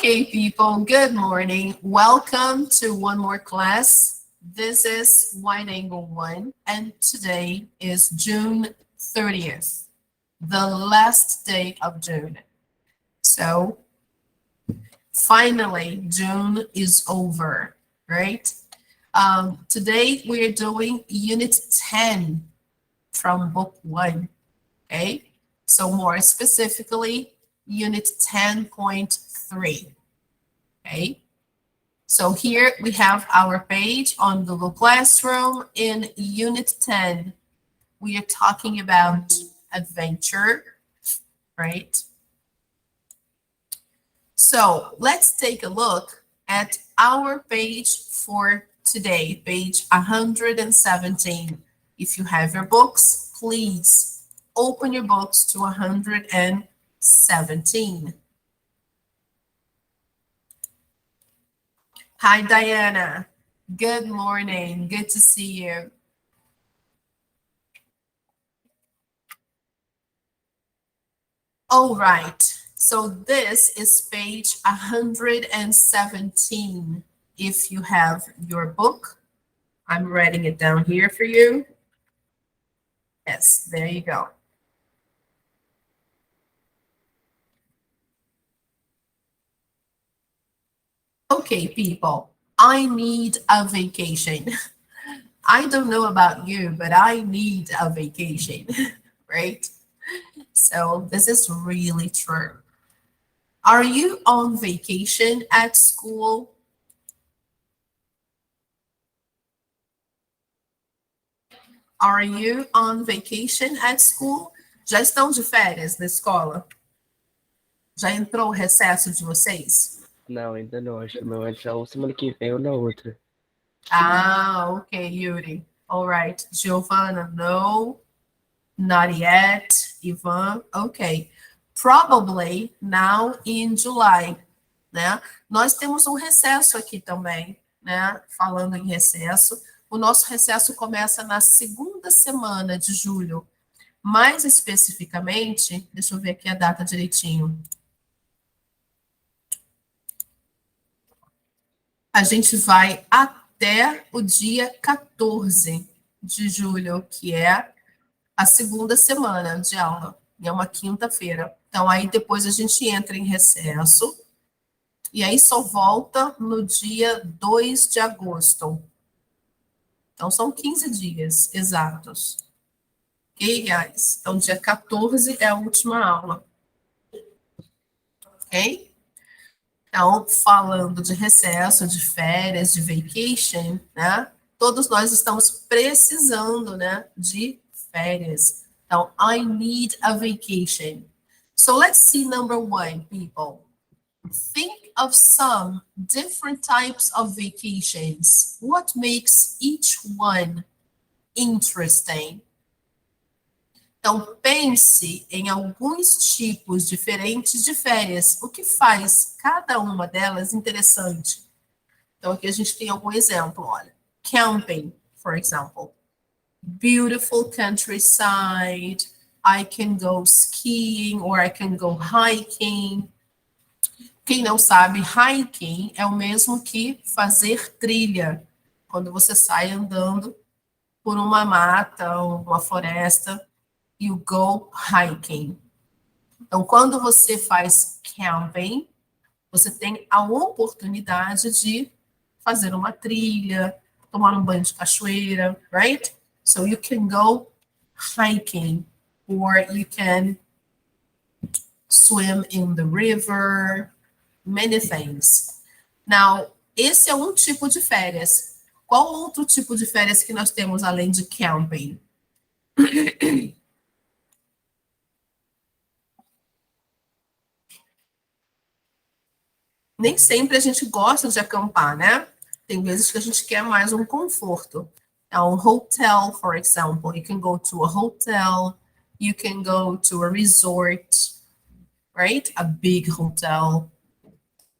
Okay, people, good morning. Welcome to one more class. This is Wide Angle 1, and today is June 30th, the last day of June. So, finally, June is over, right? Today, we're doing Unit 10 from Book 1, okay? So, more specifically, Unit 10.3. Okay, so here we have our page on Google Classroom. In Unit 10, we are talking about adventure, right? So let's take a look at our page for today, page 117. If you have your books, please open your books to 117. Hi, Diana. Good morning. Good to see you. All right. So this is page 117. If you have your book, I'm writing it down here for you. Yes, there you go. Okay, people, I need a vacation. I don't know about you, but I need a vacation, right? So this is really true. Are you on vacation at school? Are you on vacation at school? Já estão de férias na escola? Já entrou o recesso de vocês? Não, ainda não. Acho que meu é já ou semana que vem ou na outra. Ah, okay, Yuri. All right. Giovanna, no, not yet. Ivan, okay. Probably now in July, né? Nós temos um recesso aqui também, né? Falando em recesso, o nosso recesso começa na segunda semana de julho. Mais especificamente, deixa eu ver aqui a data direitinho. A gente vai até o dia 14 de julho, que é a segunda semana de aula, é uma quinta-feira. Então, aí depois a gente entra em recesso, e aí só volta no dia 2 de agosto. Então, são 15 dias exatos. Ok, guys? Então, dia 14 é a última aula. Ok? Então, falando de recesso, de férias, de vacation, né? Todos nós estamos precisando, né, de férias. Então, I need a vacation. So let's see number 1, people. Think of some different types of vacations. What makes each one interesting? Então, pense em alguns tipos diferentes de férias. O que faz cada uma delas interessante? Então, aqui a gente tem algum exemplo, olha. Camping, for example. Beautiful countryside. I can go skiing or I can go hiking. Quem não sabe, hiking é o mesmo que fazer trilha. Quando você sai andando por uma mata ou uma floresta, you go hiking. Então, quando você faz camping, você tem a oportunidade de fazer uma trilha, tomar um banho de cachoeira, right? So you can go hiking, or you can swim in the river, many things. Now, esse é um tipo de férias. Qual outro tipo de férias que nós temos além de camping? Nem sempre a gente gosta de acampar, né? Tem vezes que a gente quer mais um conforto. Então, hotel, for example, you can go to a hotel, you can go to a resort, right? A big hotel,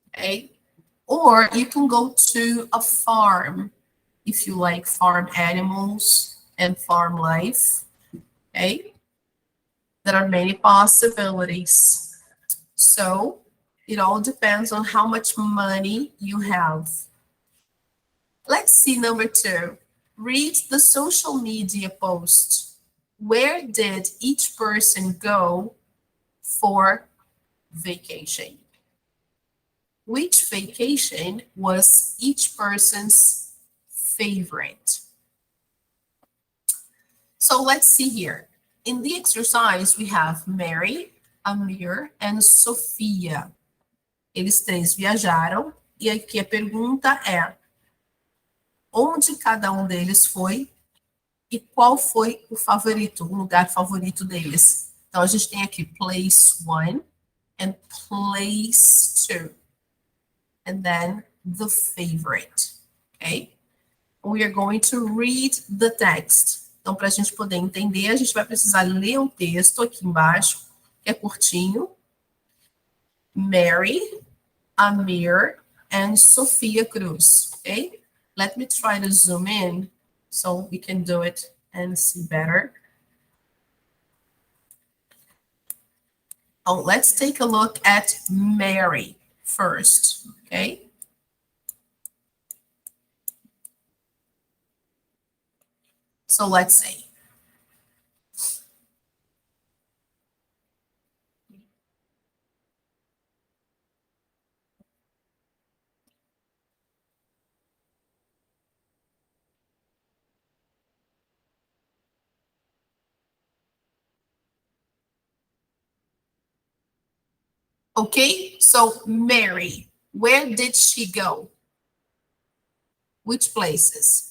okay? Or you can go to a farm if you like farm animals and farm life, okay? There are many possibilities. So, It all depends on how much money you have. Let's see number 2. Read the social media post. Where did each person go for vacation? Which vacation was each person's favorite? So let's see here. In the exercise, we have Mary, Amir, and Sofia. Eles três viajaram e aqui a pergunta é: onde cada um deles foi e qual foi o favorito, o lugar favorito deles? Então a gente tem aqui place 1 and place 2 and then the favorite, okay? We are going to read the text. Então, para a gente poder entender, a gente vai precisar ler o texto aqui embaixo, que é curtinho. Mary, Amir, and Sofia Cruz, okay? Let me try to zoom in so we can do it and see better. Oh, let's take a look at Mary first, okay? So let's say, okay, so Mary, where did she go? Which places?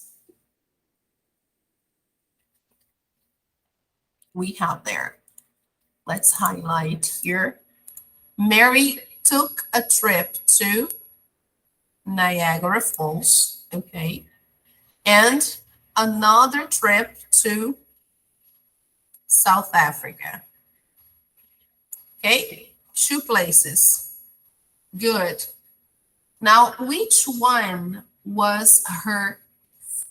We have there. Let's highlight here. Mary took a trip to Niagara Falls, okay, and another trip to South Africa. Okay, 2 places. Good. Now, which one was her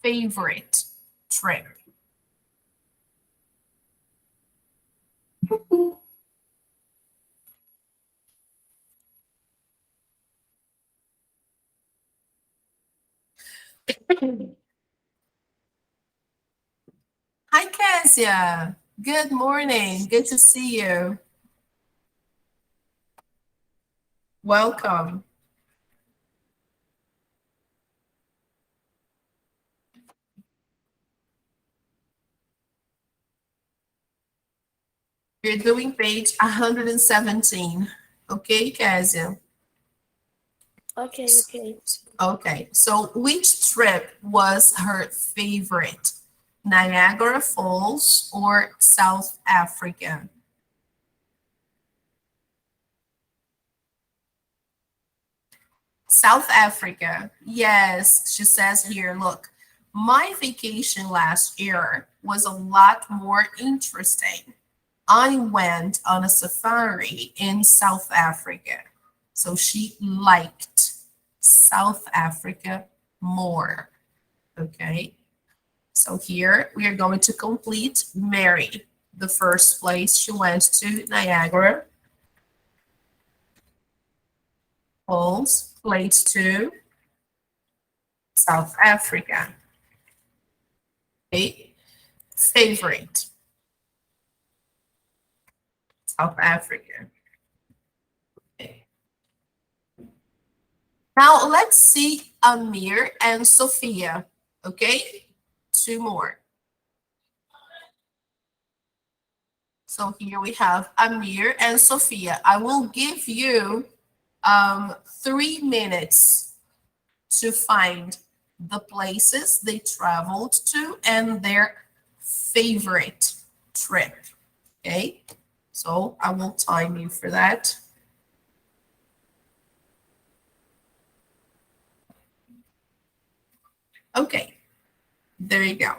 favorite trip? Hi, Cassia. Good morning. Good to see you. Welcome. We're doing page 117. Okay, Cassia? Okay. Okay, so which trip was her favorite? Niagara Falls or South Africa? South Africa. Yes, she says here, look, my vacation last year was a lot more interesting. I went on a safari in South Africa. So she liked South Africa more. Okay. So here we are going to complete Mary. The first place she went to Niagara Falls, place 2, South Africa. Okay. Favorite, South Africa. Okay. Now let's see Amir and Sophia. Okay, 2 more. So here we have Amir and Sophia. I will give you 3 minutes to find the places they traveled to and their favorite trip. Okay, so I will time you for that. Okay, there you go.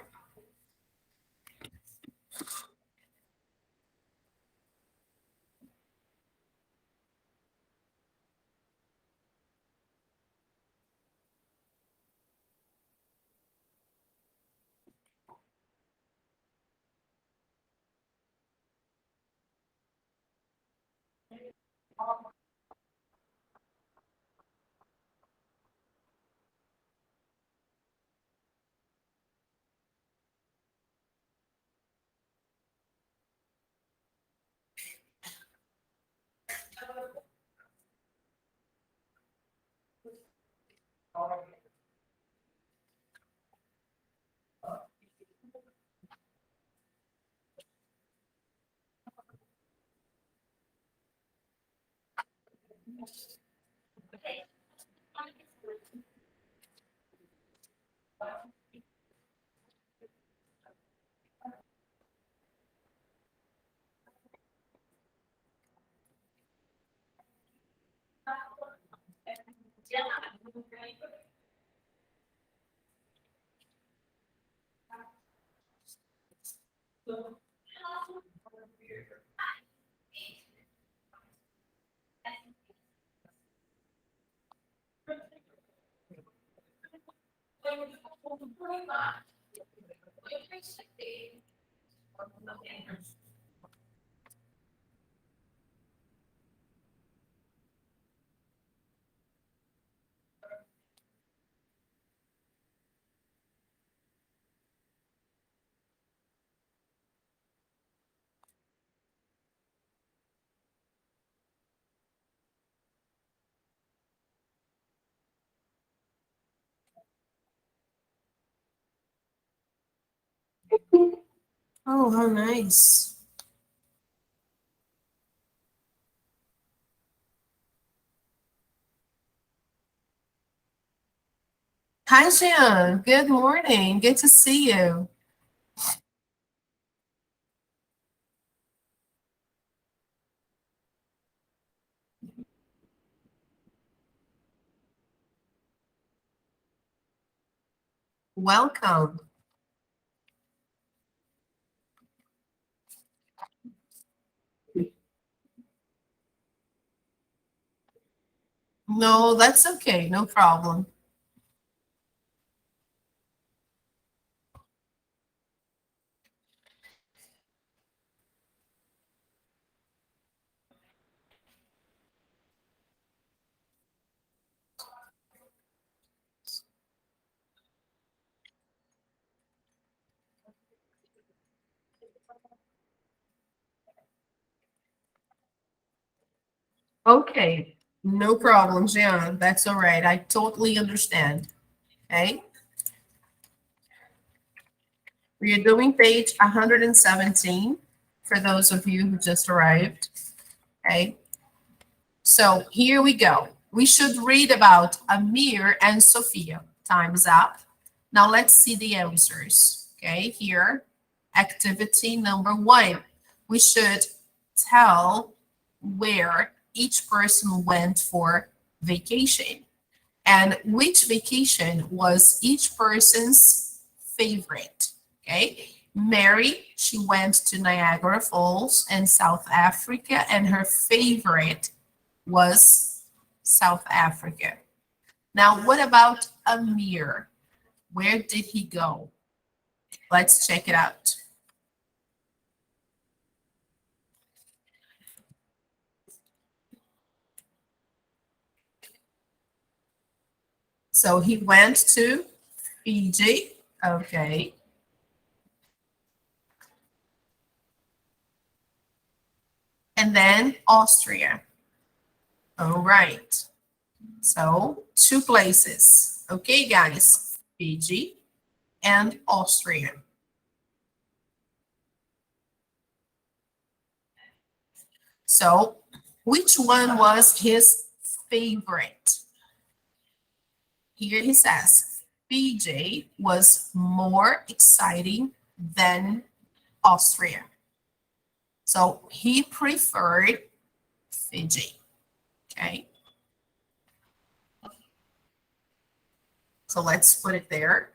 Oh, how nice. Hi, Jean. Good morning. Good to see you. Welcome. No, that's okay. No problem. Okay. No problem, Jean. That's all right. I totally understand. Okay. We are doing page 117 for those of you who just arrived. Okay. So here we go. We should read about Amir and Sophia. Time's up. Now let's see the answers. Okay, here, activity number 1. We should tell where each person went for vacation and which vacation was each person's favorite. Okay, Mary, she went to Niagara Falls in South Africa, and her favorite was South Africa. Now, what about Amir? Where did he go? Let's check it out. So he went to Fiji. Okay. And then Austria. All right. So 2 places. Okay, guys. Fiji and Austria. So which one was his favorite? Here he says Fiji was more exciting than Austria. So he preferred Fiji. Okay. So let's put it there.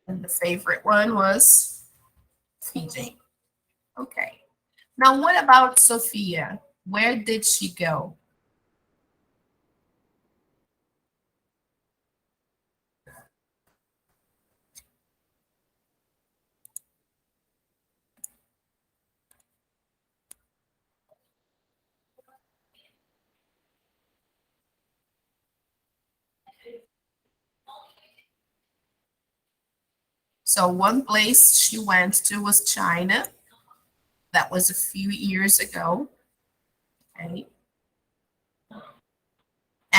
And the favorite one was Fiji. Okay. Now, what about Sophia? Where did she go? So one place she went to was China. That was a few years ago. Okay.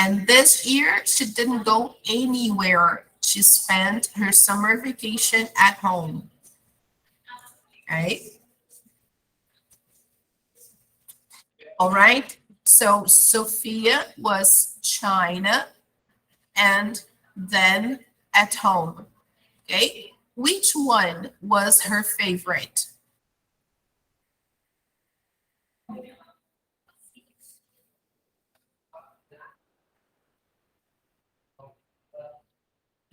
And this year, she didn't go anywhere. She spent her summer vacation at home. Okay. All right. So Sophia was China and then at home. Okay. Which one was her favorite?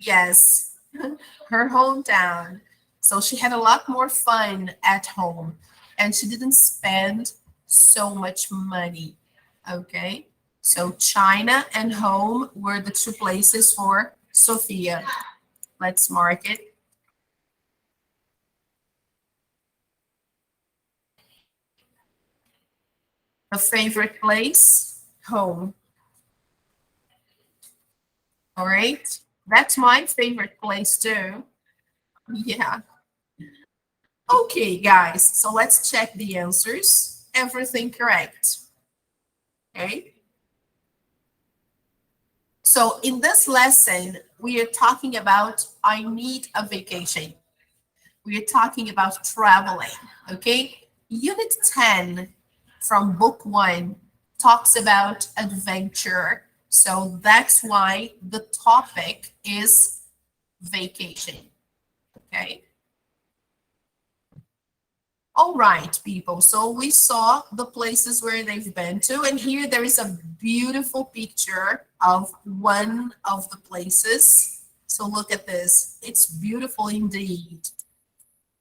Yes, her hometown. So she had a lot more fun at home and she didn't spend so much money. Okay. So China and home were the two places for Sophia. Let's mark it. Her favorite place, home. All right. That's my favorite place too. Yeah. Okay, guys. So let's check the answers. Everything correct. Okay. So in this lesson, we are talking about I need a vacation. We are talking about traveling, okay? Unit 10 from book 1 talks about adventure. So that's why the topic is vacation, okay? All right, people. So we saw the places where they've been to, and here there is a beautiful picture of one of the places. So look at this. It's beautiful indeed.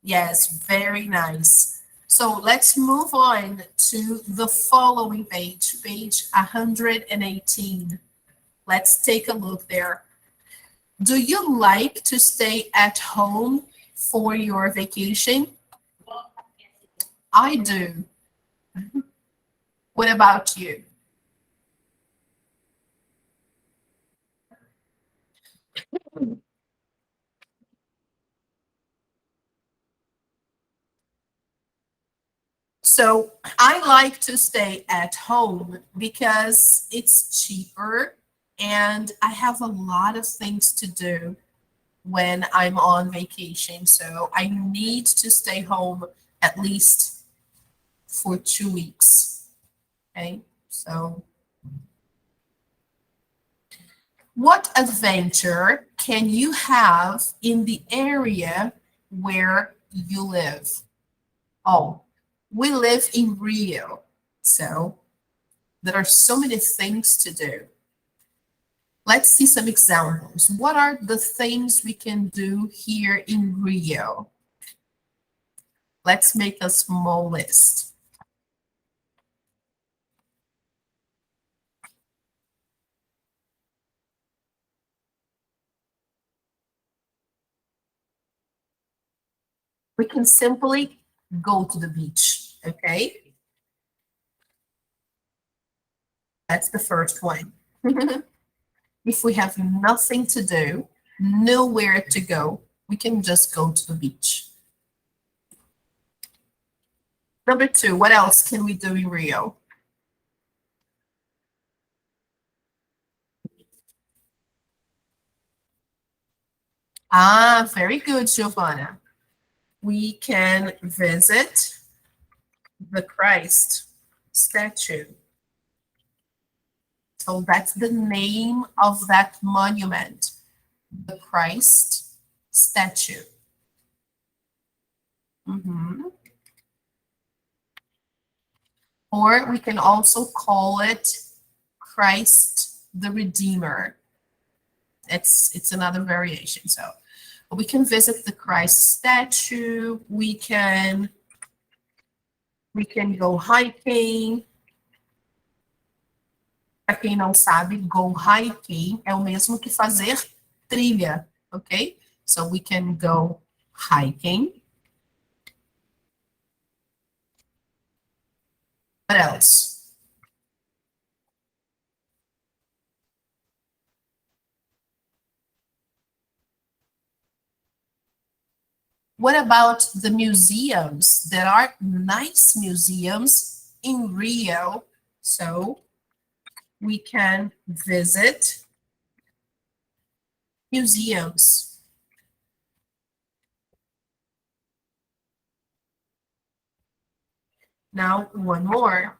Yes, very nice. So let's move on to the following page, page 118. Let's take a look there. Do you like to stay at home for your vacation? I do. What about you? So I like to stay at home because it's cheaper and I have a lot of things to do when I'm on vacation. So I need to stay home at least for 2 weeks. Okay. So what adventure can you have in the area where you live? Oh, we live in Rio. So there are so many things to do. Let's see some examples. What are the things we can do here in Rio? Let's make a small list. We can simply go to the beach, okay? That's the first one. If we have nothing to do, nowhere to go, we can just go to the beach. Number 2, what else can we do in Rio? Ah, very good, Giovanna. We can visit the Christ statue. So that's the name of that monument, the Christ statue. Mhm. Or we can also call it Christ the Redeemer. It's another variation. So we can visit the Christ statue. We can go hiking. Para quem não sabe, go hiking é o mesmo que fazer trilha, ok? So we can go hiking. What else? What about the museums? There are nice museums in Rio. So we can visit museums. Now, one more.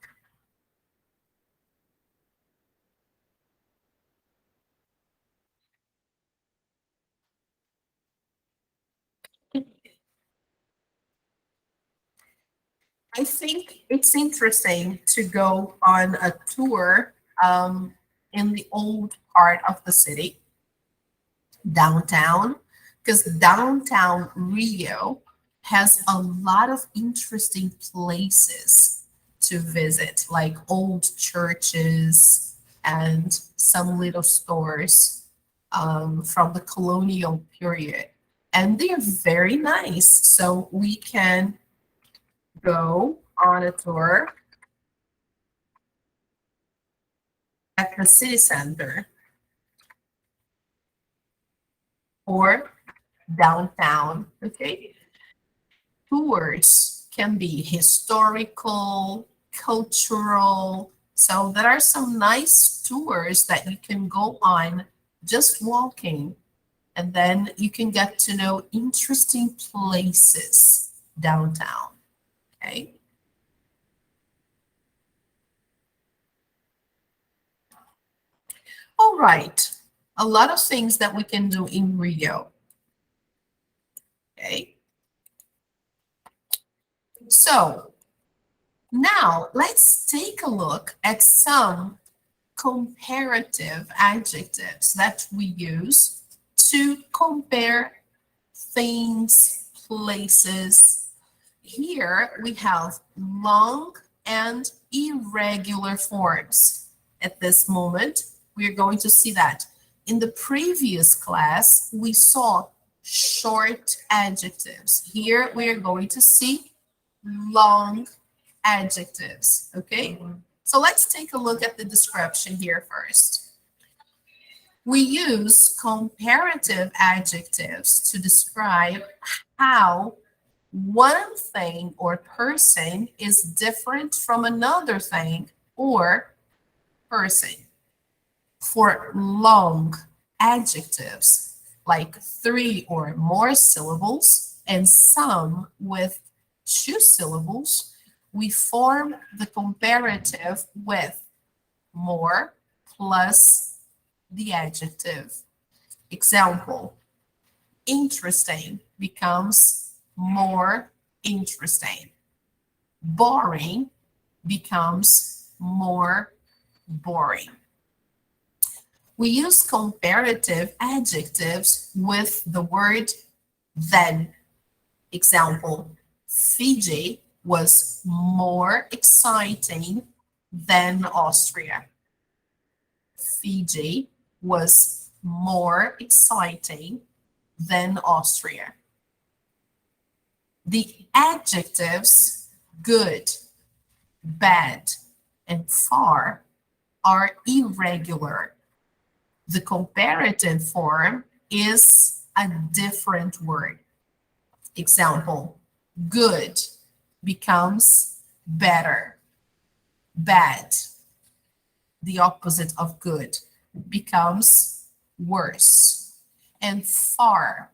I think it's interesting to go on a tour in the old part of the city, downtown, because downtown Rio has a lot of interesting places to visit, like old churches and some little stores from the colonial period. And they're very nice. So we can go on a tour at the city center or downtown. Okay. Tours can be historical, cultural. So there are some nice tours that you can go on just walking, and then you can get to know interesting places downtown. Okay. All right. A lot of things that we can do in Rio. Okay. So now let's take a look at some comparative adjectives that we use to compare things, places. Here we have long and irregular forms. At this moment, we are going to see that. In the previous class, we saw short adjectives. Here we are going to see long adjectives, okay? So let's take a look at the description here first. We use comparative adjectives to describe how one thing or person is different from another thing or person. For long adjectives, like 3 or more syllables, and some with 2 syllables, we form the comparative with more plus the adjective. Example, interesting becomes more interesting. Boring becomes more boring. We use comparative adjectives with the word than. Example, Fiji was more exciting than Austria. Fiji was more exciting than Austria. The adjectives good, bad, and far are irregular. The comparative form is a different word. Example, good becomes better. Bad, the opposite of good, becomes worse. And far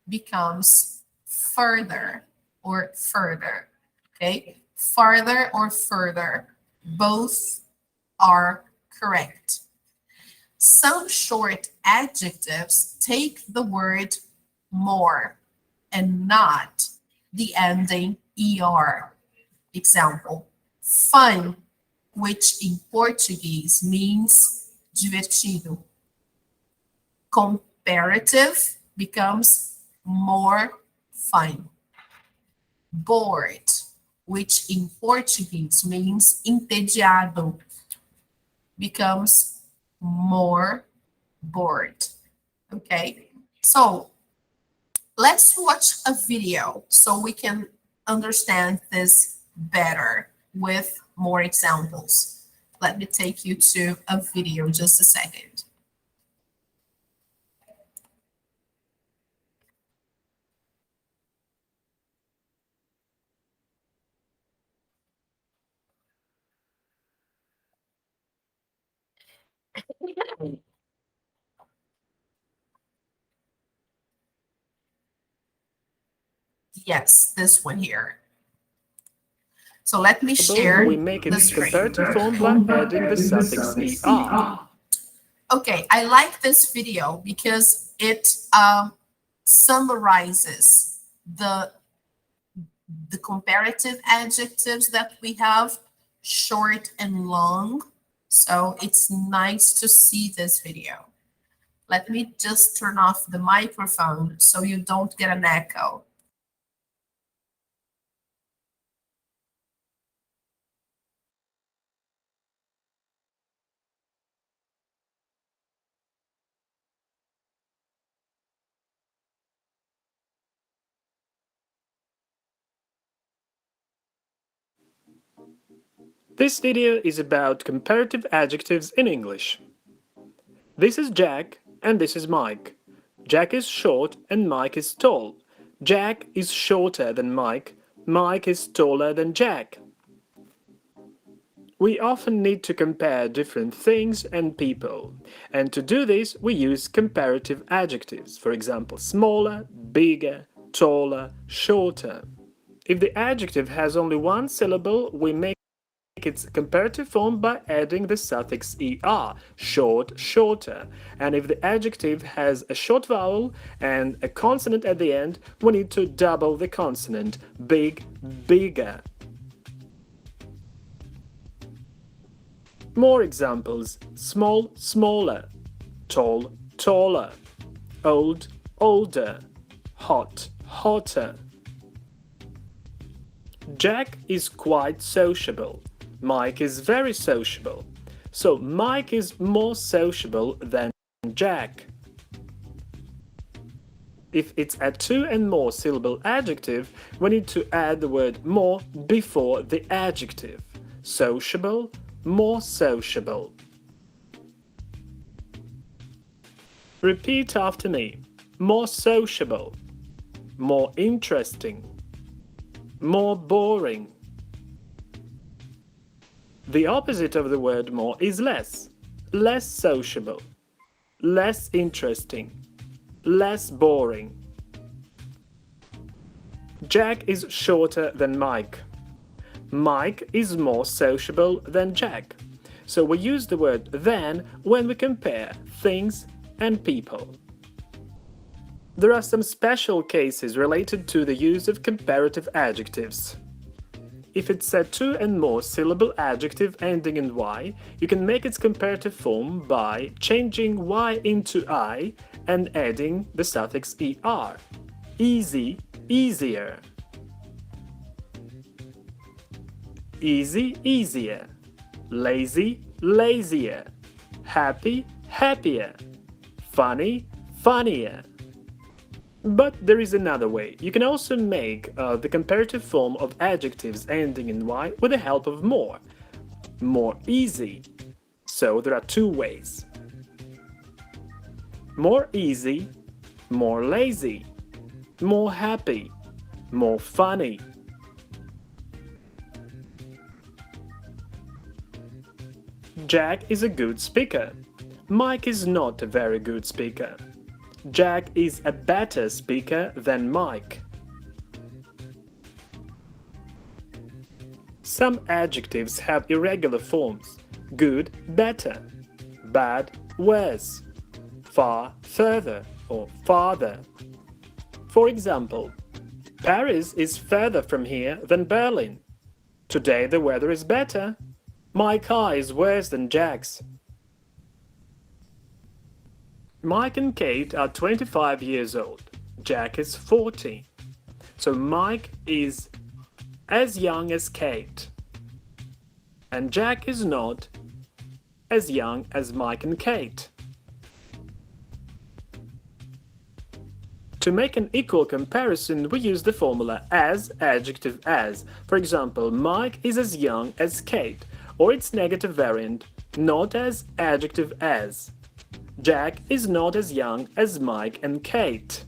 becomes further or further. Okay, farther or further, both are correct. Some short adjectives take the word more and not the ending er. Example, fun, which in Portuguese means divertido. Comparative becomes more fun. Bored, which in Portuguese means entediado, becomes more bored. Okay, so let's watch a video so we can understand this better with more examples. Let me take you to a video just a second. Yes, this one here. So let me share We make the its screen. comparative form by adding the suffix er. Okay, I like this video because it summarizes the comparative adjectives that we have, short and long. So it's nice to see this video. Let me just turn off the microphone so you don't get an echo. This video is about comparative adjectives in English. This is Jack and this is Mike. Jack is short and Mike is tall. Jack is shorter than Mike. Mike is taller than Jack. We often need to compare different things and people. And to do this, we use comparative adjectives. For example, smaller, bigger, taller, shorter. If the adjective has only one syllable, we make its comparative form by adding the suffix er, short, shorter. And if the adjective has a short vowel and a consonant at the end, we need to double the consonant, big, bigger. More examples: small, smaller, tall, taller, old, older, hot, hotter. Jack is quite sociable. Mike is very sociable. So Mike is more sociable than Jack. If it's a two and more syllable adjective, we need to add the word more before the adjective. Sociable, more sociable. Repeat after me. More sociable, more interesting, more boring. The opposite of the word more is less. Less sociable, less interesting, less boring. Jack is shorter than Mike. Mike is more sociable than Jack. So we use the word than when we compare things and people. There are some special cases related to the use of comparative adjectives. If it's a two and more syllable adjective ending in y, you can make its comparative form by changing y into I and adding the suffix er. Easy, easier. Easy, easier. Lazy, lazier. Happy, happier. Funny, funnier. But there is another way. You can also make the comparative form of adjectives ending in y with the help of more. More easy. So there are two ways. More easy, more lazy, more happy, more funny. Jack is a good speaker. Mike is not a very good speaker. Jack is a better speaker than Mike. Some adjectives have irregular forms. Good, better. Bad, worse. Far, further, or farther. For example, Paris is further from here than Berlin. Today the weather is better. My car is worse than Jack's. Mike and Kate are 25 years old. Jack is 40. So Mike is as young as Kate. And Jack is not as young as Mike and Kate. To make an equal comparison, we use the formula as, adjective as. For example, Mike is as young as Kate, or its negative variant, not as, adjective as. Jack is not as young as Mike and Kate.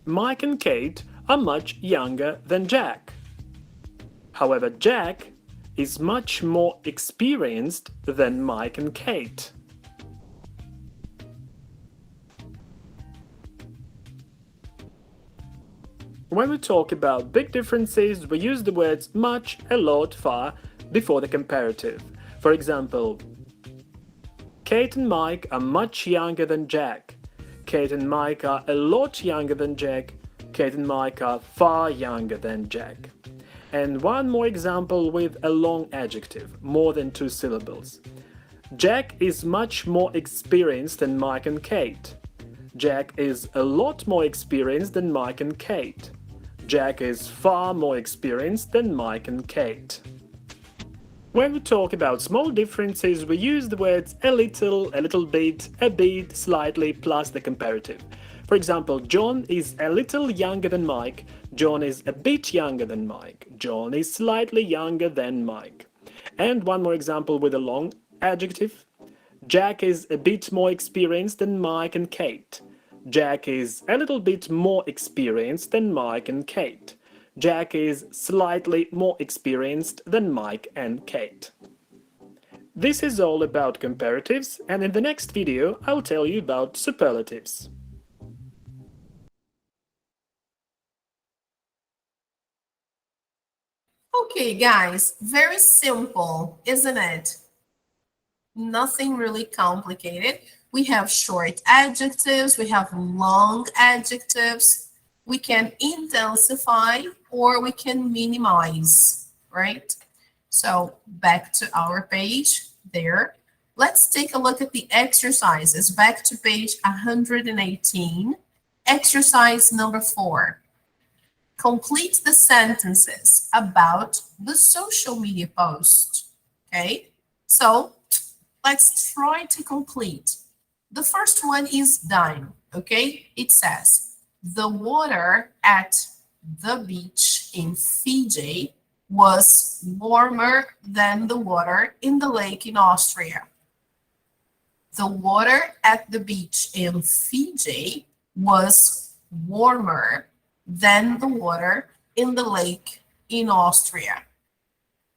Mike and Kate are much younger than Jack. However, Jack is much more experienced than Mike and Kate. When we talk about big differences, we use the words much, a lot, far before the comparative. For example, Kate and Mike are much younger than Jack. Kate and Mike are a lot younger than Jack. Kate and Mike are far younger than Jack. And one more example with a long adjective, more than 2 syllables. Jack is much more experienced than Mike and Kate. Jack is a lot more experienced than Mike and Kate. Jack is far more experienced than Mike and Kate. When we talk about small differences, we use the words a little bit, slightly, plus the comparative. For example, John is a little younger than Mike. John is a bit younger than Mike. John is slightly younger than Mike. And one more example with a long adjective. Jack is a bit more experienced than Mike and Kate. Jack is a little bit more experienced than Mike and Kate. Jack is slightly more experienced than Mike and Kate. This is all about comparatives, and in the next video I'll tell you about superlatives. Okay, guys, very simple, isn't it? Nothing really complicated. We have short adjectives, we have long adjectives. We can intensify or we can minimize, right? So back to our page there. Let's take a look at the exercises. Back to page 118. Exercise number 4. Complete the sentences about the social media post. Okay, so let's try to complete. The first one is done. Okay, it says, the water at the beach in Fiji was warmer than the water in the lake in Austria. The water at the beach in Fiji was warmer than the water in the lake in Austria.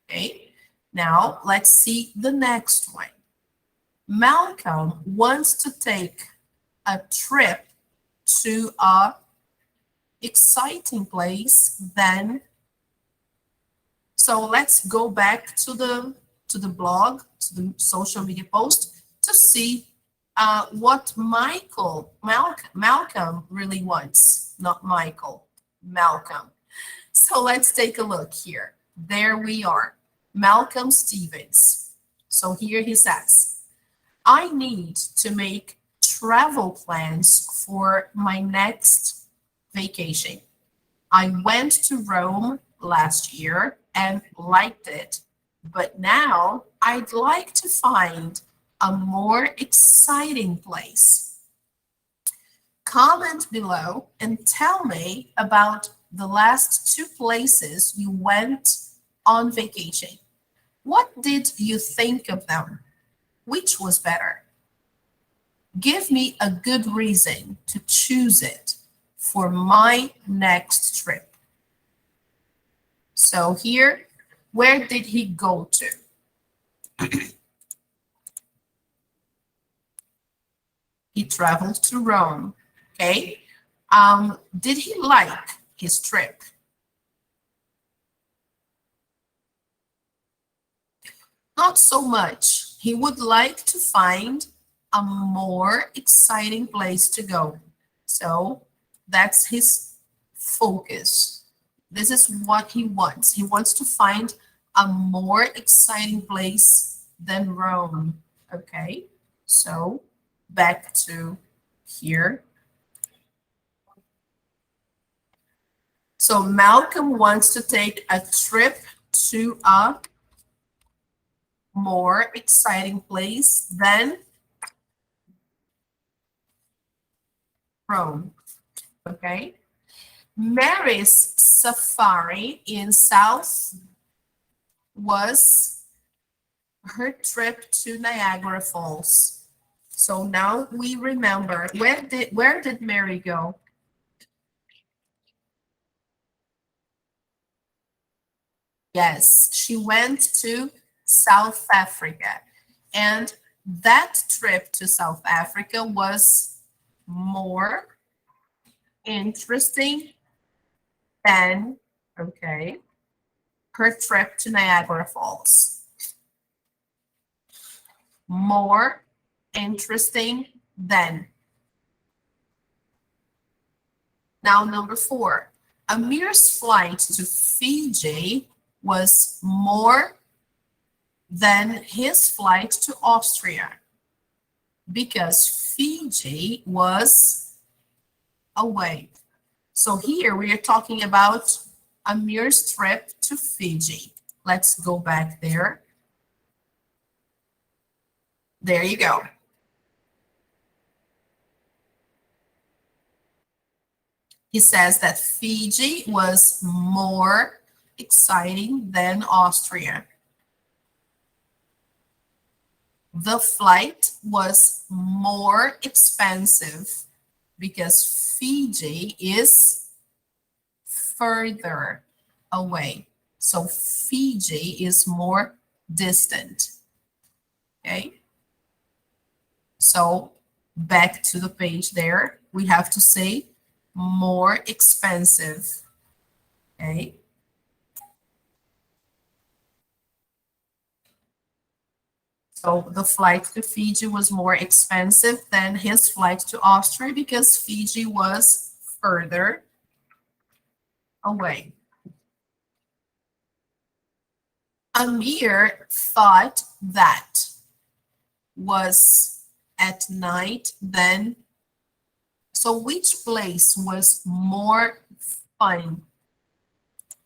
Okay, now let's see the next one. Malcolm wants to take a trip to a exciting place then. So let's go back to the blog, to the social media post to see what Malcolm really wants. Not Michael, Malcolm. So let's take a look here. There we are, Malcolm Stevens. So here he says, I need to make travel plans for my next vacation. I went to Rome last year and liked it, but now I'd like to find a more exciting place. Comment below and tell me about the last 2 places you went on vacation. What did you think of them? Which was better? Give me a good reason to choose it for my next trip. So here, where did he go to? He traveled to Rome, okay? Did he like his trip? Not so much. He would like to find a more exciting place to go. So that's his focus. This is what he wants. He wants to find a more exciting place than Rome. Okay, so back to here. So Malcolm wants to take a trip to a more exciting place than Rome. Okay. Mary's safari in South was her trip to Niagara Falls. So now we remember, where did Mary go? Yes, she went to South Africa. And that trip to South Africa was more interesting than, okay, her trip to Niagara Falls. More interesting than. Now, number 4, Amir's flight to Fiji was more than his flight to Austria because Fiji was away. So here we are talking about Amir's trip to Fiji. Let's go back there. There you go. He says that Fiji was more exciting than Austria. The flight was more expensive because Fiji is further away. So Fiji is more distant. Okay. So back to the page there, we have to say more expensive. Okay. So the flight to Fiji was more expensive than his flight to Austria because Fiji was further away. Amir thought that was at night then. So which place was more fun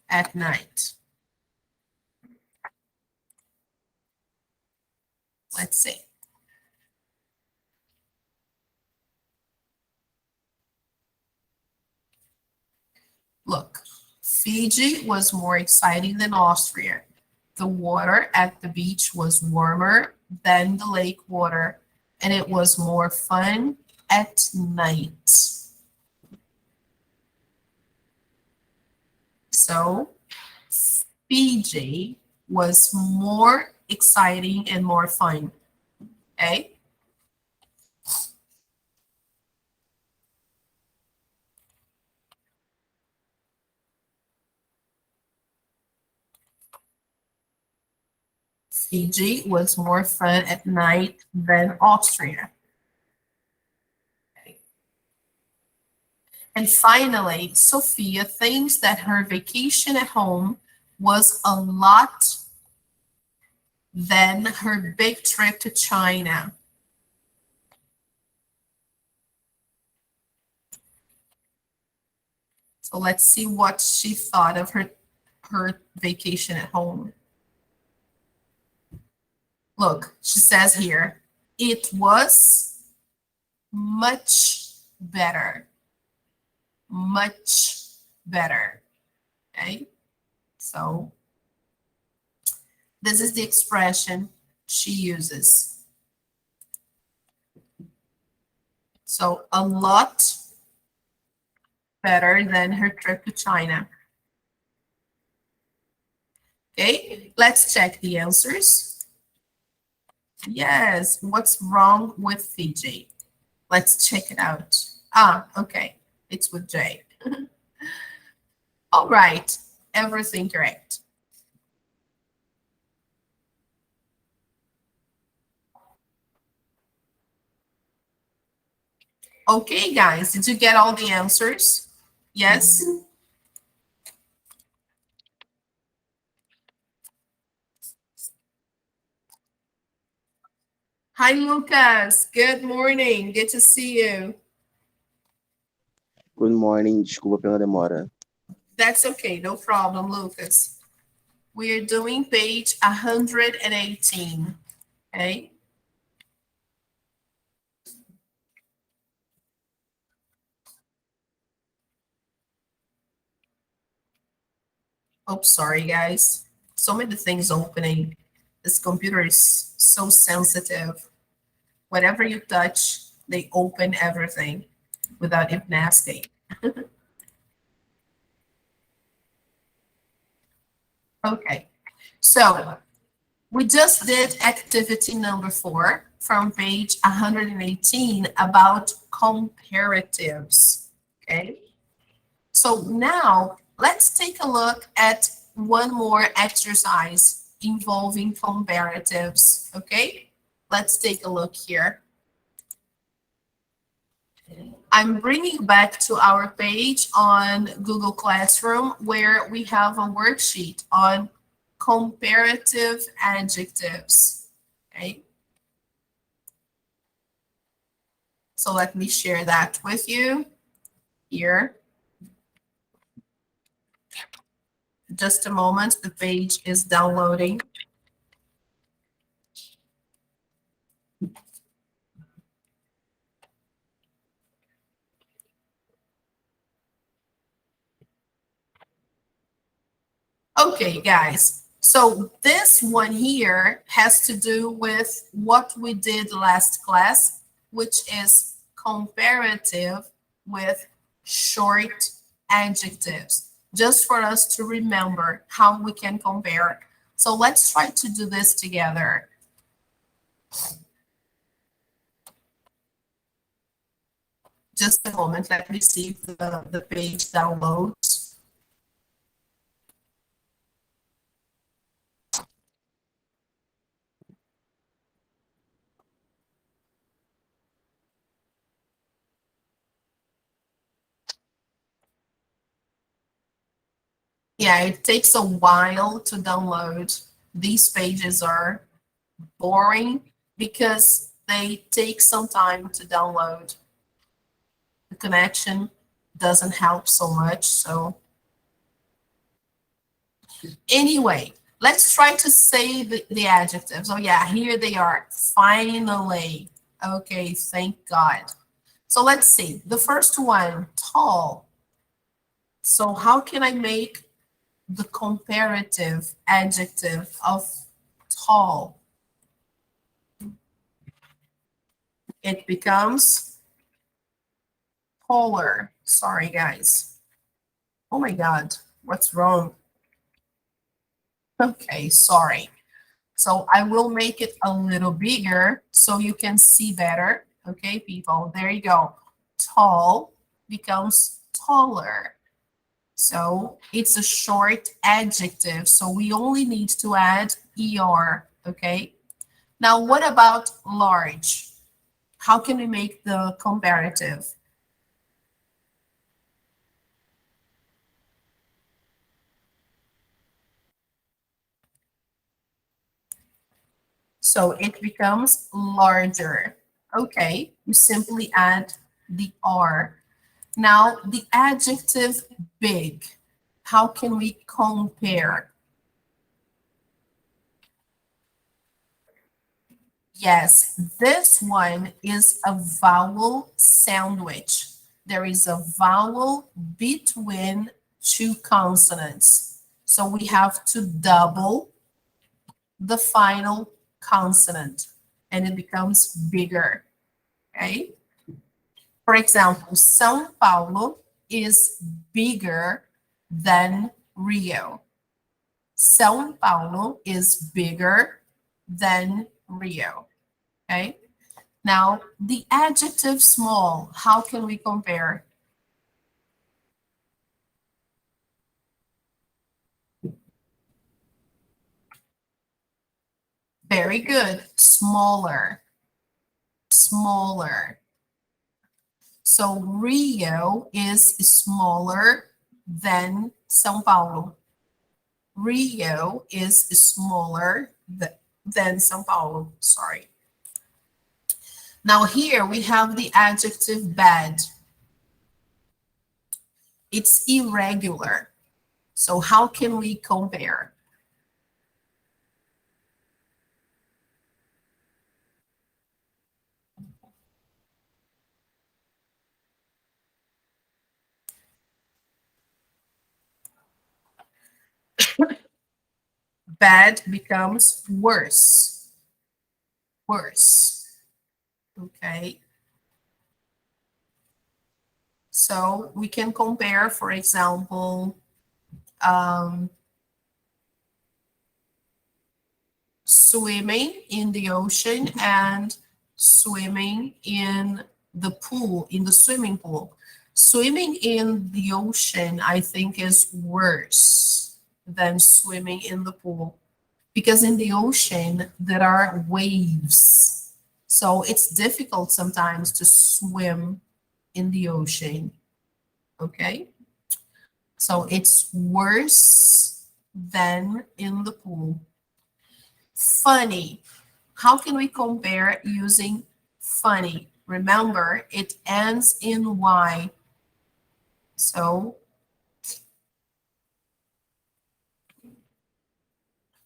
at night? Let's see. Look, Fiji was more exciting than Austria. The water at the beach was warmer than the lake water, and it was more fun at night. So Fiji was more exciting and more fun. Okay? Fiji was more fun at night than Austria. Okay. And finally, Sophia thinks that her vacation at home was a lot than her big trip to China. So let's see what she thought of her vacation at home. Look, she says here, it was much better. Much better. Okay? So this is the expression she uses. So a lot better than her trip to China. Okay, let's check the answers. Yes, what's wrong with Fiji? Let's check it out. Ah, okay, it's with J. All right, everything correct. Okay, guys, did you get all the answers? Yes? Hi, Lucas. Good morning. Good to see you. Good morning, desculpa pela demora. That's okay, no problem, Lucas. We are doing page 118, okay? Oh, sorry, guys. So many things opening. This computer is so sensitive. Whatever you touch, they open everything without even asking. Okay, so we just did activity number 4 from page 118 about comparatives, okay? So now let's take a look at one more exercise involving comparatives, okay? Let's take a look here. I'm bringing back to our page on Google Classroom where we have a worksheet on comparative adjectives, okay? So let me share that with you here. Just a moment, the page is downloading. Okay, guys. So this one here has to do with what we did last class, which is comparative with short adjectives, just for us to remember how we can compare. So let's try to do this together. Just a moment, let me see if the page downloads. Yeah, it takes a while to download. These pages are boring because they take some time to download. The connection doesn't help so much. So anyway, let's try to say the adjectives. Oh yeah, here they are. Finally. Okay, thank God. So let's see. The first one, tall. So how can I make the comparative adjective of tall? It becomes taller. Sorry, guys. Oh my God, what's wrong? Okay, sorry. So I will make it a little bigger so you can see better. Okay, people, there you go. Tall becomes taller. So it's a short adjective. So we only need to add ER, okay? Now, what about large? How can we make the comparative? So it becomes larger. Okay, you simply add the R. Now, the adjective big, how can we compare? Yes, this one is a vowel sandwich. There is a vowel between two consonants. So we have to double the final consonant and it becomes bigger, okay? For example, São Paulo is bigger than Rio. São Paulo is bigger than Rio, okay? Now, the adjective small, how can we compare? Very good, smaller, smaller. So Rio is smaller than São Paulo. Rio is smaller than São Paulo, sorry. Now here we have the adjective bad. It's irregular. So how can we compare? Bad becomes worse. Worse. Okay. So we can compare, for example, swimming in the ocean and swimming in the pool, in the swimming pool. Swimming in the ocean, I think, is worse than swimming in the pool because in the ocean there are waves. So it's difficult sometimes to swim in the ocean. Okay? So it's worse than in the pool. Funny. How can we compare using funny? Remember, it ends in Y. So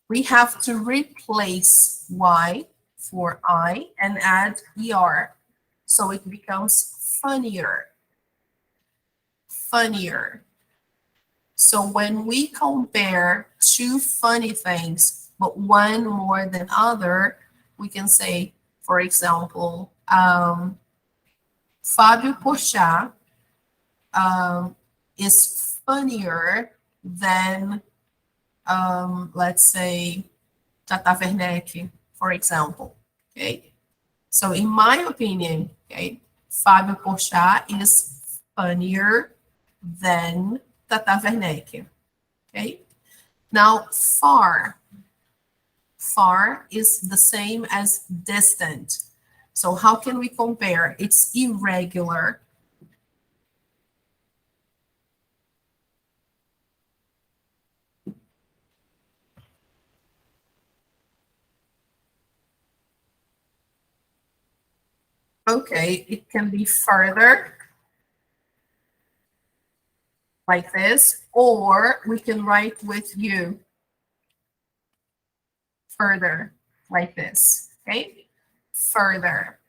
we have to replace Y for I and add ER. So it becomes funnier. Funnier. So when we compare two funny things, but one more than other, we can say, for example, Fábio Porchat is funnier than, let's say, Tata Werneck, for example. Okay. So in my opinion, okay, Fábio Porchat is funnier than Tata Werneck. Okay. Now, far. Far is the same as distant. So how can we compare? It's irregular. Okay, it can be further, like this, or we can write with you, further, like this, okay? Further,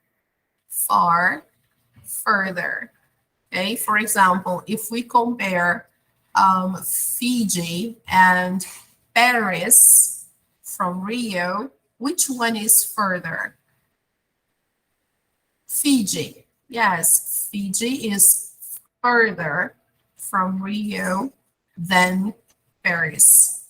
far, further, okay? For example, if we compare Fiji and Paris from Rio, which one is further? Fiji. Yes, Fiji is further from Rio than Paris.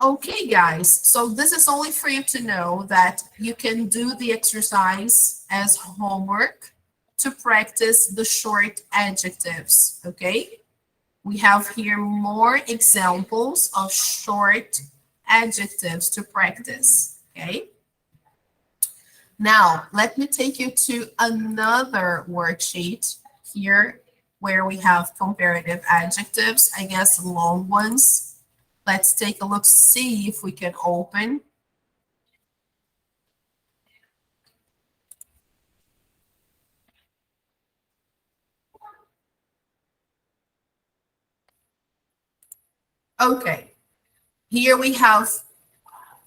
Okay, guys, so this is only for you to know that you can do the exercise as homework to practice the short adjectives, okay? We have here more examples of short adjectives to practice, okay? Now, let me take you to another worksheet here where we have comparative adjectives, I guess long ones. Let's take a look, see if we can open. Okay, here we have,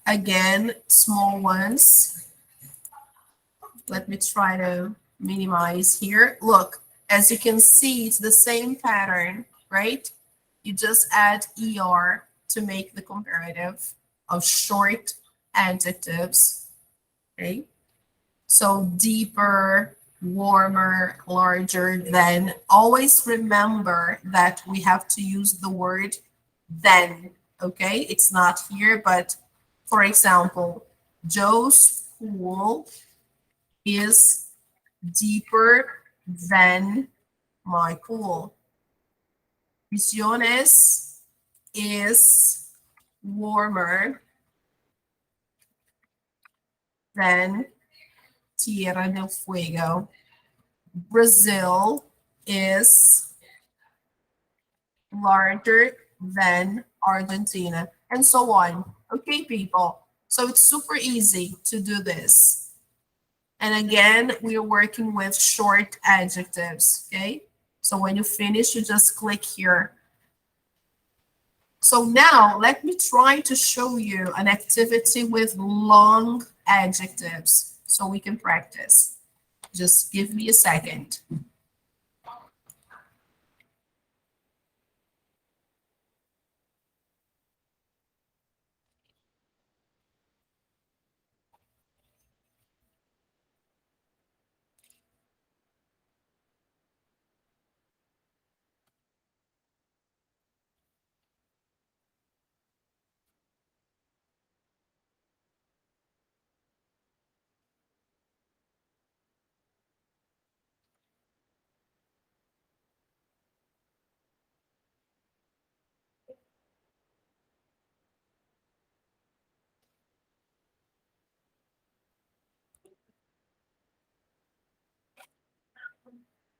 again, small ones. Let me try to minimize here. Look, as you can see, it's the same pattern, right? You just add ER to make the comparative of short adjectives, okay? So deeper, warmer, larger than. Always remember that we have to use the word then, okay? It's not here, but for example, Joe's pool is deeper than my pool. Misiones is warmer than Tierra del Fuego. Brazil is larger than Argentina, and so on. Okay, people. So it's super easy to do this. And again, we are working with short adjectives, okay? So when you finish, you just click here. So now let me try to show you an activity with long adjectives so we can practice. Just give me a second.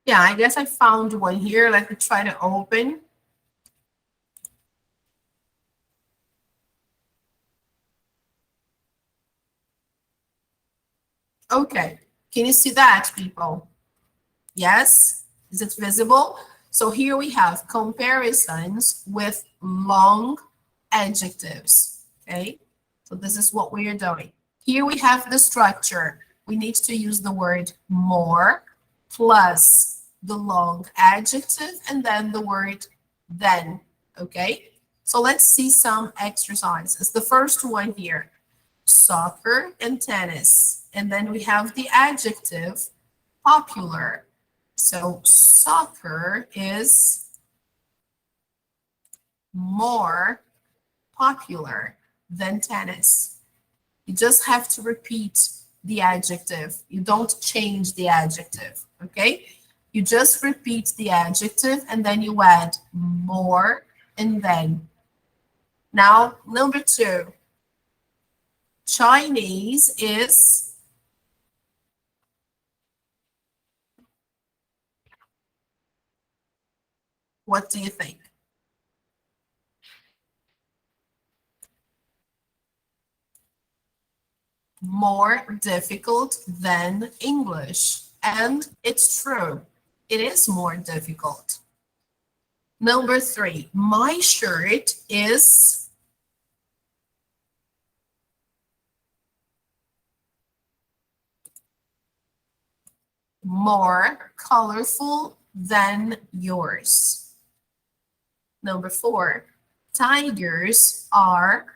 Yeah, I guess I found one here. Let me try to open. Okay, can you see that, people? Yes, is it visible? So here we have comparisons with long adjectives, okay? So this is what we are doing. Here we have the structure. We need to use the word more plus the long adjective and then the word then, okay? So let's see some exercises. The first one here, soccer and tennis. And then we have the adjective popular. So soccer is more popular than tennis. You just have to repeat the adjective. You don't change the adjective, okay? You just repeat the adjective and then you add more and then. Now, number 2, Chinese is what do you think? More difficult than English. And it's true. It is more difficult. Number 3, my shirt is more colorful than yours. Number 4, tigers are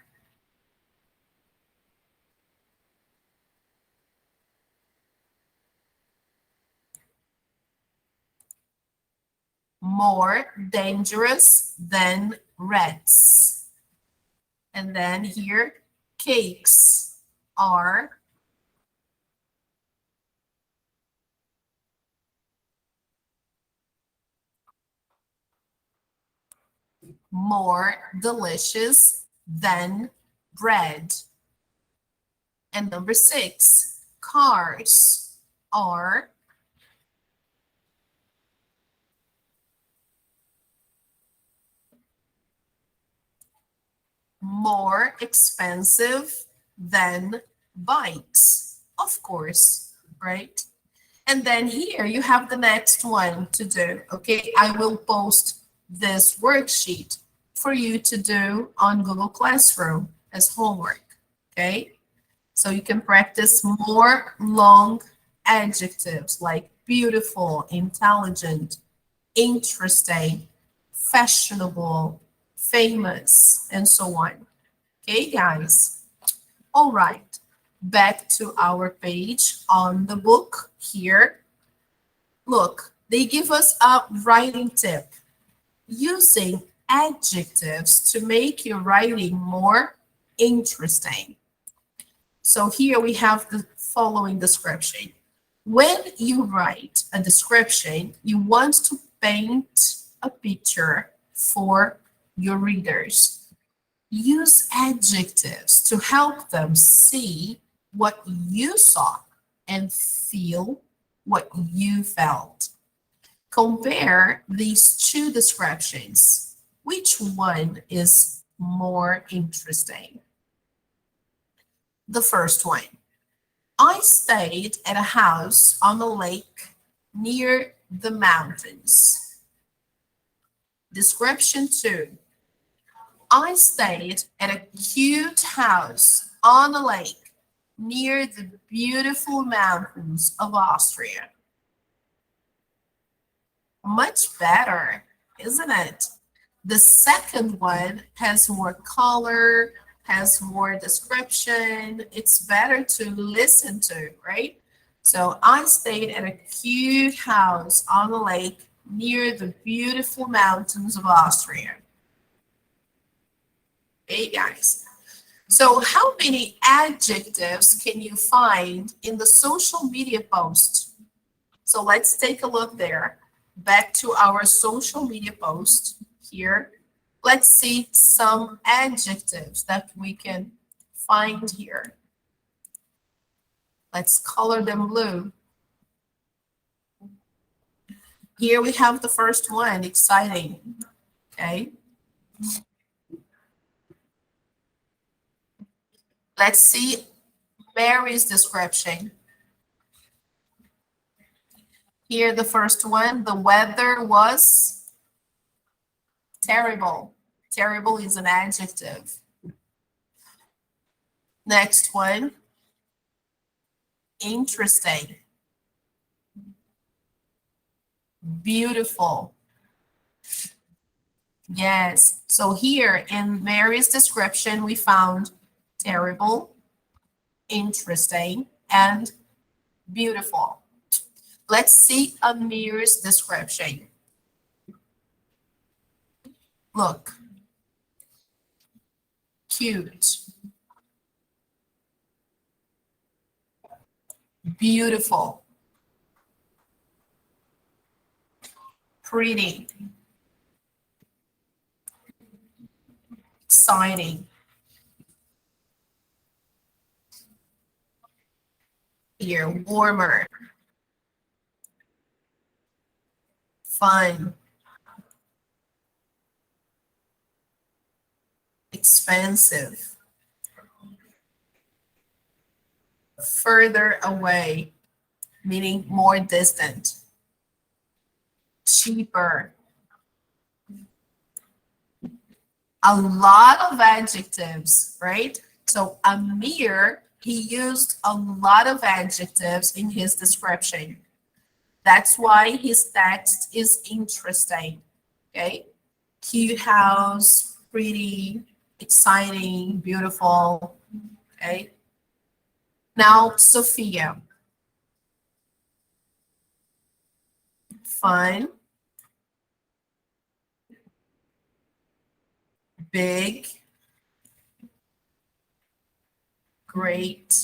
more dangerous than rats. And then here, cakes are more delicious than bread. And number 6, cars are more expensive than bikes. Of course, right? And then here you have the next one to do, okay? I will post this worksheet for you to do on Google Classroom as homework, okay? So you can practice more long adjectives like beautiful, intelligent, interesting, fashionable, famous, and so on. Okay, guys? All right, back to our page on the book here. Look, they give us a writing tip. Using adjectives to make your writing more interesting. So here we have the following description. When you write a description, you want to paint a picture for your readers. Use adjectives to help them see what you saw and feel what you felt. Compare these two descriptions. Which one is more interesting? The first one. I stayed at a house on a lake near the mountains. Description 2. I stayed at a cute house on a lake near the beautiful mountains of Austria. Much better, isn't it? The second one has more color, has more description. It's better to listen to, right? So I stayed at a cute house on a lake near the beautiful mountains of Austria. Hey guys. So how many adjectives can you find in the social media post? So let's take a look there. Back to our social media post here. Let's see some adjectives that we can find here. Let's color them blue. Here we have the first one, exciting. Okay. Let's see Mary's description. Here, the first one, the weather was terrible. Terrible is an adjective. Next one, interesting. Beautiful. Yes. So here in Mary's description, we found terrible, interesting, and beautiful. Let's see Amir's description. Look. Cute. Beautiful. Pretty. Exciting. Here, warmer. Fun. Expensive. Further away, meaning more distant. Cheaper. A lot of adjectives, right? So Amir, he used a lot of adjectives in his description. That's why his text is interesting, okay? Cute house, pretty, exciting, beautiful, okay? Now, Sophia. Fun. Big. Great.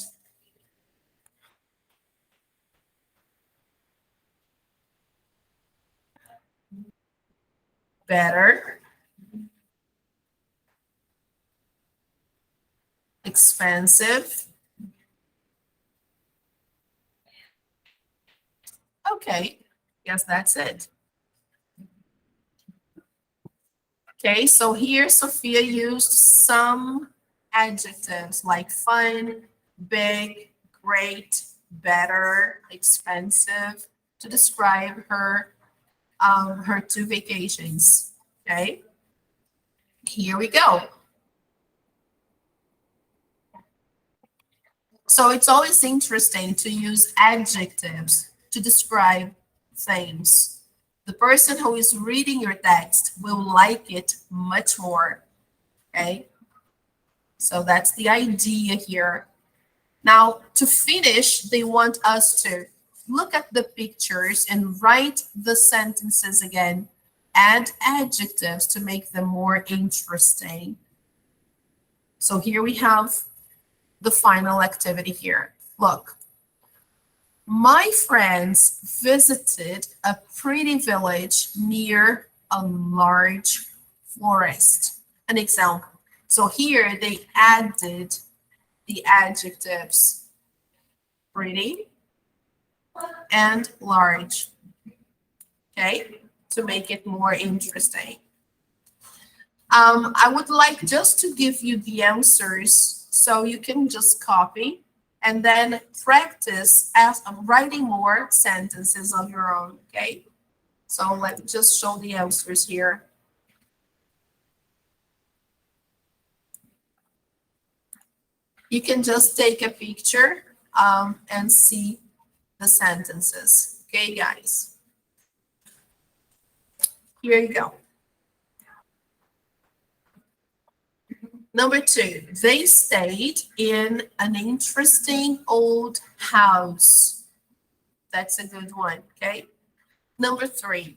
Better. Expensive. Okay, guess that's it. Okay, so here Sophia used some adjectives like fun, big, great, better, expensive to describe her two vacations. Okay, here we go. So it's always interesting to use adjectives to describe things. The person who is reading your text will like it much more, okay? So that's the idea here. Now, to finish, they want us to look at the pictures and write the sentences again. Add adjectives to make them more interesting. So here we have the final activity here. Look. My friends visited a pretty village near a large forest. An example. So here they added the adjectives pretty and large, okay, to make it more interesting. I would like just to give you the answers so you can just copy and then practice as writing more sentences of your own, okay? So let's just show the answers here. You can just take a picture and see the sentences, okay, guys? Here you go. Number 2, they stayed in an interesting old house. That's a good one, okay? Number 3,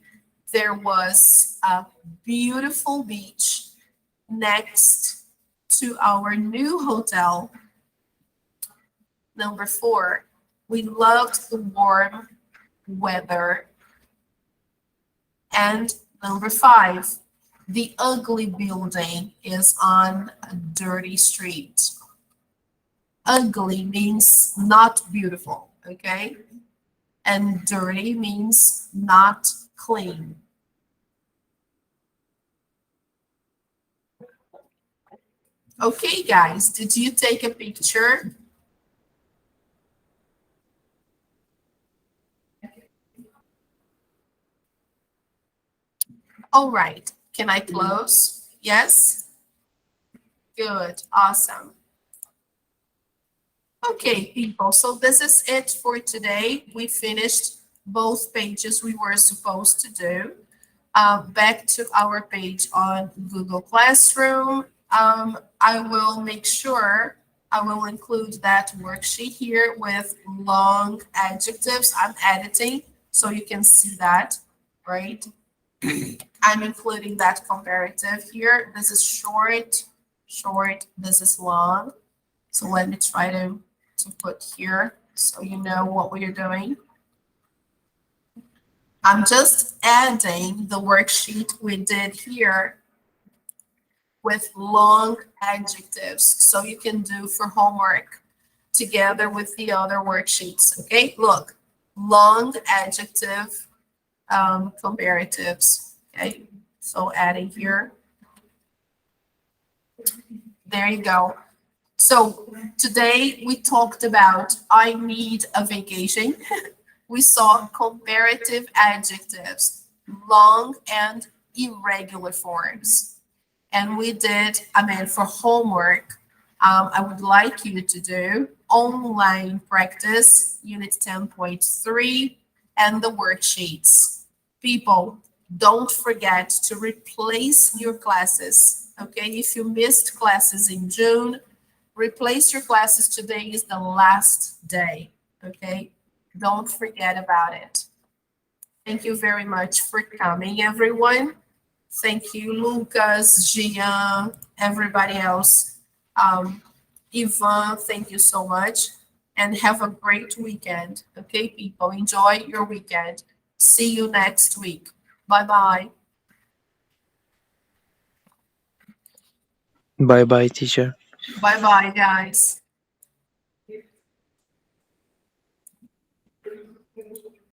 there was a beautiful beach next to our new hotel. Number 4, we loved the warm weather. And number 5, the ugly building is on a dirty street. Ugly means not beautiful, okay? And dirty means not clean. Okay, guys, did you take a picture? All right, can I close? Yes? Good, awesome. Okay, people, so this is it for today. We finished both pages we were supposed to do. Back to our page on Google Classroom. I will make sure I will include that worksheet here with long adjectives. I'm editing so you can see that, right? I'm including that comparative here. This is short, this is long. So let me try to put here so you know what we're doing. I'm just adding the worksheet we did here with long adjectives so you can do for homework together with the other worksheets. Okay, look, long adjective comparatives. Okay, so adding here. There you go. So today we talked about I need a vacation. We saw comparative adjectives, long and irregular forms. And we did, for homework, I would like you to do online practice, unit 10.3, and the worksheets. People, don't forget to replace your classes, okay? If you missed classes in June, replace your classes. Today is the last day, okay? Don't forget about it. Thank you very much for coming, everyone. Thank you, Lucas, Gian, everybody else. Ivan, thank you so much. And have a great weekend. Okay, people, enjoy your weekend. See you next week. Bye-bye. Bye bye, teacher. Bye-bye, guys.